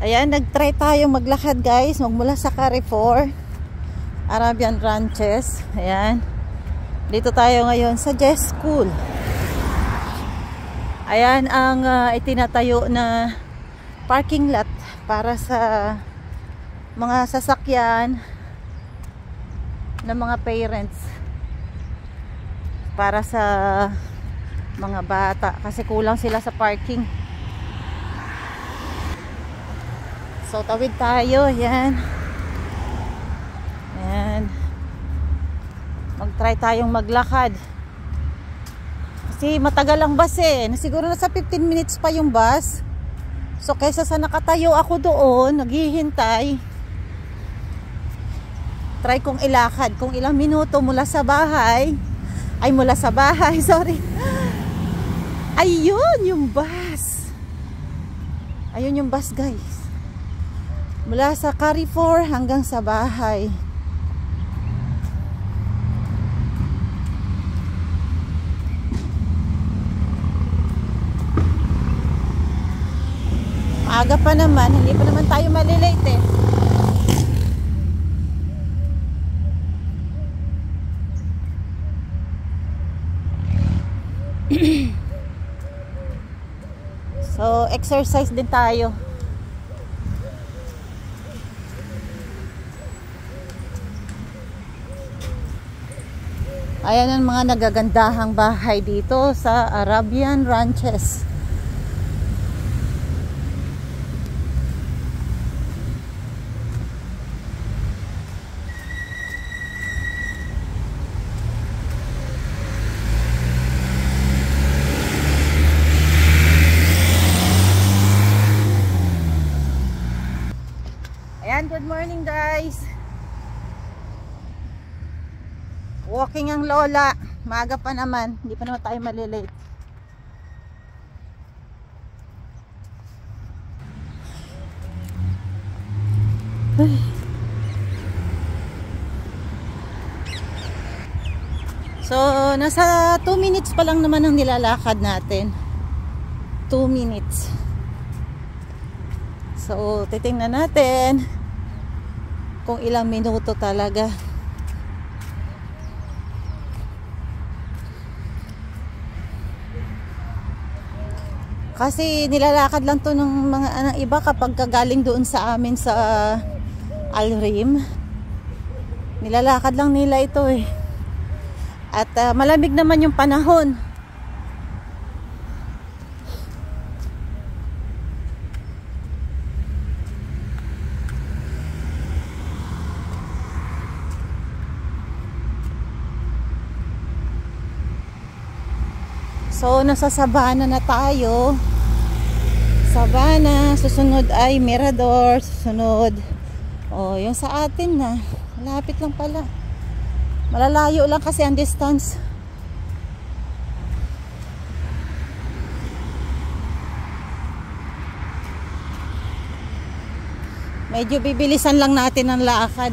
Ayan, nag-try tayong maglakad guys, magmula sa Carrefour Arabian Ranches. Ayan, dito tayo ngayon sa Jess School. Ayan ang itinatayo na parking lot para sa mga sasakyan ng mga parents, para sa mga bata kasi kulang sila sa parking. So tawid tayo. Yan. Yan. Mag-try tayong maglakad. Kasi matagal ang bus eh. Siguro nasa 15 minutes pa yung bus. So kaysa sa nakatayo ako doon, naghihintay, try kong ilakad kung ilang minuto mula sa bahay. Ay, mula sa bahay, sorry. Ayun yung bus. Ayun yung bus guys. Mula sa Carrefour hanggang sa bahay. Maaga pa naman, hindi pa naman tayo malilate eh. So, exercise din tayo. Ayan ang mga nagagandahang bahay dito sa Arabian Ranches. Ayan, good morning guys. Walking ang lola. Maaga pa naman. Hindi pa naman tayo malilate. So, nasa 2 minutes pa lang naman ang nilalakad natin. 2 minutes. So, titingnan natin kung ilang minuto talaga. Kasi nilalakad lang to ng mga iba kapag kagaling doon sa amin sa Al-Rim. Nilalakad lang nila ito eh. At malamig naman yung panahon. So, nasa Sabana na tayo. Sabana, susunod ay Mirador, susunod. Oh, yung sa atin na. Malapit lang pala. Malalayo lang kasi ang distance. Medyo bibilisan lang natin ang lakad.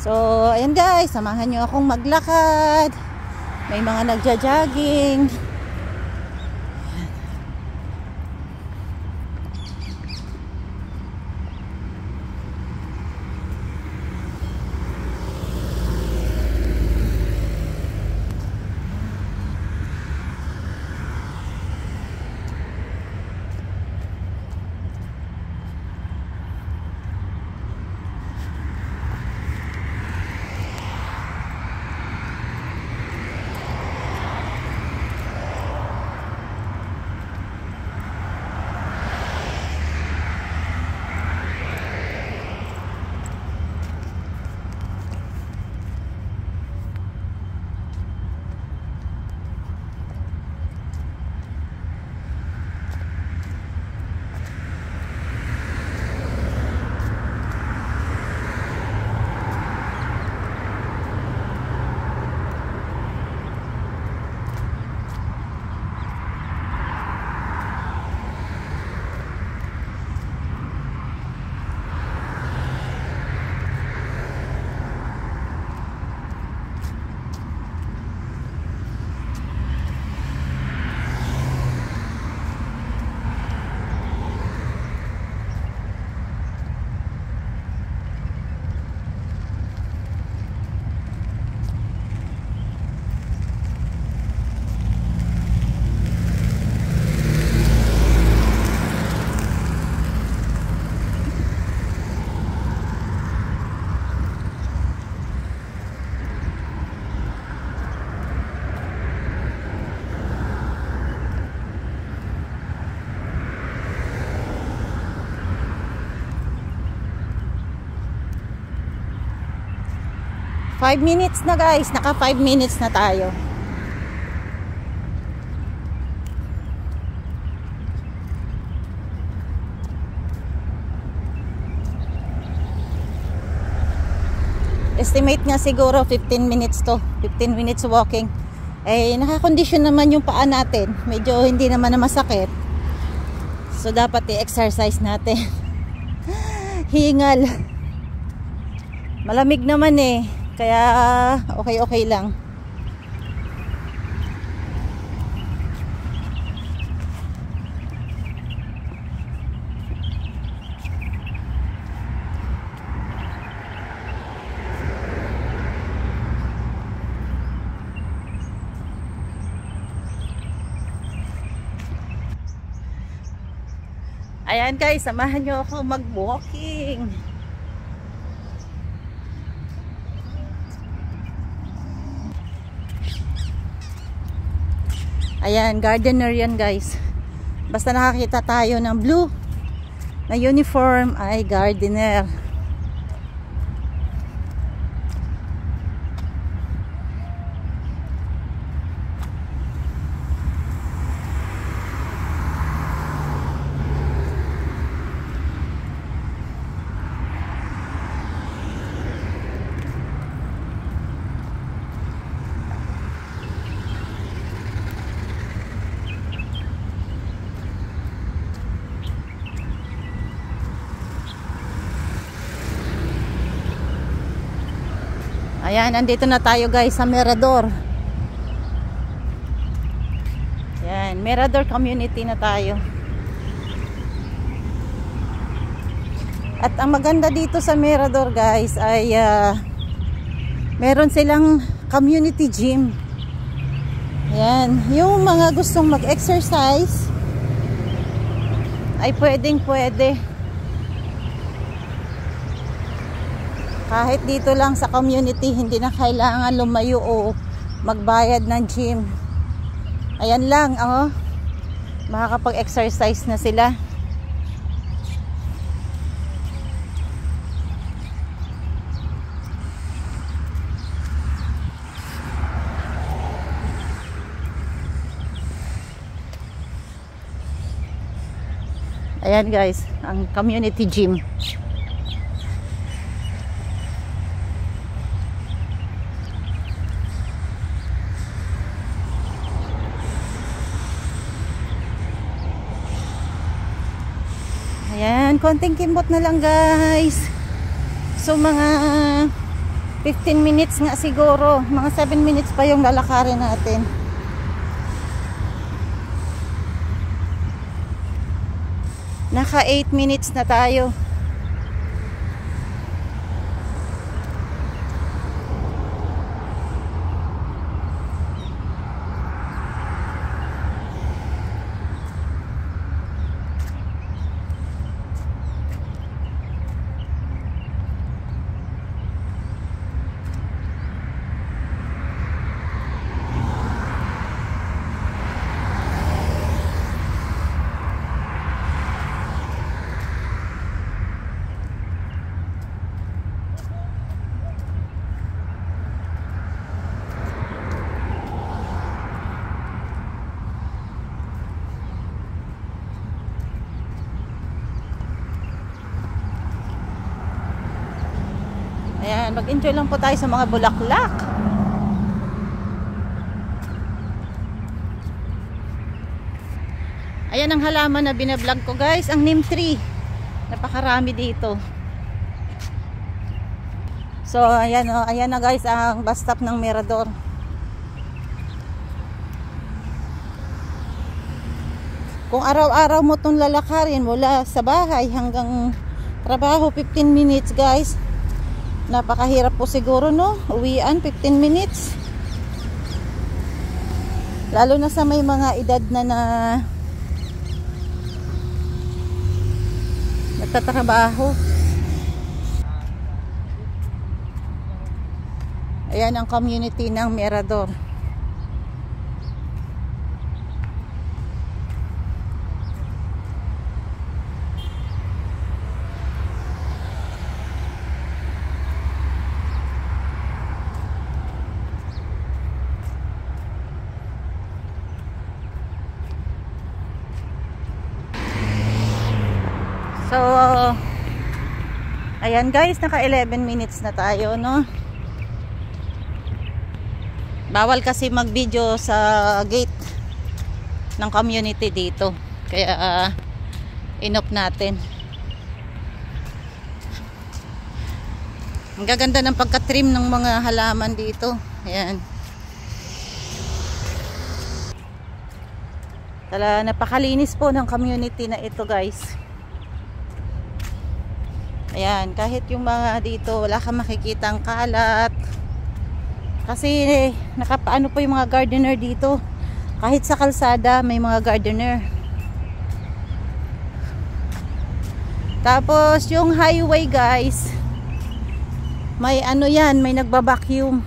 So, ayan guys, samahan nyo akong maglakad. May mga nagja-jogging. 5 minutes na guys, naka 5 minutes na tayo. Estimate nga siguro 15 minutes to, 15 minutes walking. Eh nakakondisyon naman yung paa natin, medyo hindi naman na masakit, so dapat i-exercise natin. Hingal, malamig naman eh, kaya okay lang. Ayan guys, samahan nyo ako mag-walking. Ayan, gardener yan guys. Basta nakakita tayo ng blue na uniform ay gardener. Ayan, nandito na tayo guys sa Mirador. Ayan, Mirador community na tayo. At ang maganda dito sa Mirador guys ay meron silang community gym. Ayan, yung mga gustong mag-exercise ay pwede. Kahit dito lang sa community, hindi na kailangan lumayo o magbayad ng gym. Ayan lang, oh. Makakapag-exercise na sila. Ayan guys, ang community gym. Ayan, konting kimbot na lang guys. So mga 15 minutes nga siguro, mga 7 minutes pa yung lalakarin natin. Naka 8 minutes na tayo. Ayan, mag-enjoy lang po tayo sa mga bulaklak. Ayan ang halaman na binablog ko guys, ang neem tree. Napakarami dito. So ayan, oh, ayan na guys ang bus stop ng Mirador. Kung araw-araw mo itong lalakarin mula sa bahay hanggang trabaho, 15 minutes guys. Napakahirap po siguro, no? Uwian, 15 minutes. Lalo na sa may mga edad na nagtatrabaho. Ayan ang community ng Mirador. So ayan guys, naka 11 minutes na tayo, no? Bawal kasi mag video sa gate ng community dito, kaya inop natin. Ang gaganda ng pagka-trim ng mga halaman dito. Ayan. Napakalinis po ng community na ito guys. Ayan, kahit yung mga dito wala kang makikitang kalat. Kasi nakapaano po yung mga gardener dito. Kahit sa kalsada may mga gardener. Tapos yung highway guys, may ano yan, may nagba-vacuum.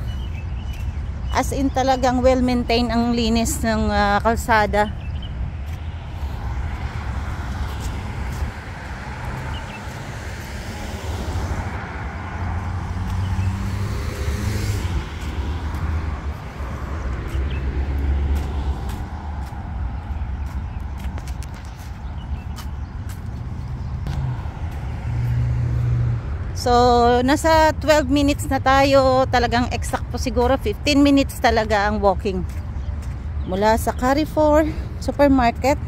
As in talagang well maintained ang linis ng kalsada. So, nasa 12 minutes na tayo. Talagang exact po siguro 15 minutes talaga ang walking. Mula sa Carrefour Supermarket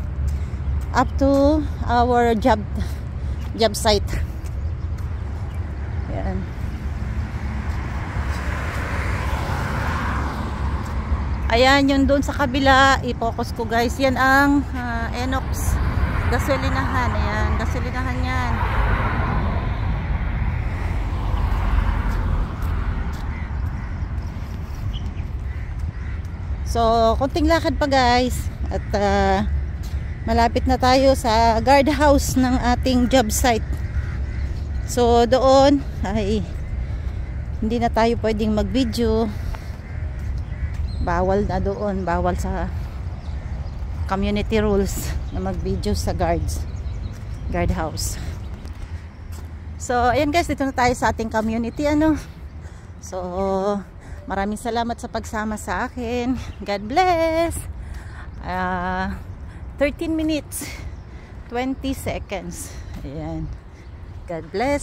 up to our job site. Ayan. Ayan, yun doon sa kabila. I-focus ko guys. Yan ang Enox gasolinahan. Ayan, gasolinahan yan. So, konting lakad pa guys. At malapit na tayo sa guardhouse ng ating job site. So, doon ay hindi na tayo pwedeng mag-video. Bawal na doon. Bawal sa community rules na mag-video sa guardhouse. So, ayan guys. Dito na tayo sa ating community. So, maraming salamat sa pagsama sa akin. God bless. 13 minutes 20 seconds. Ayan. God bless.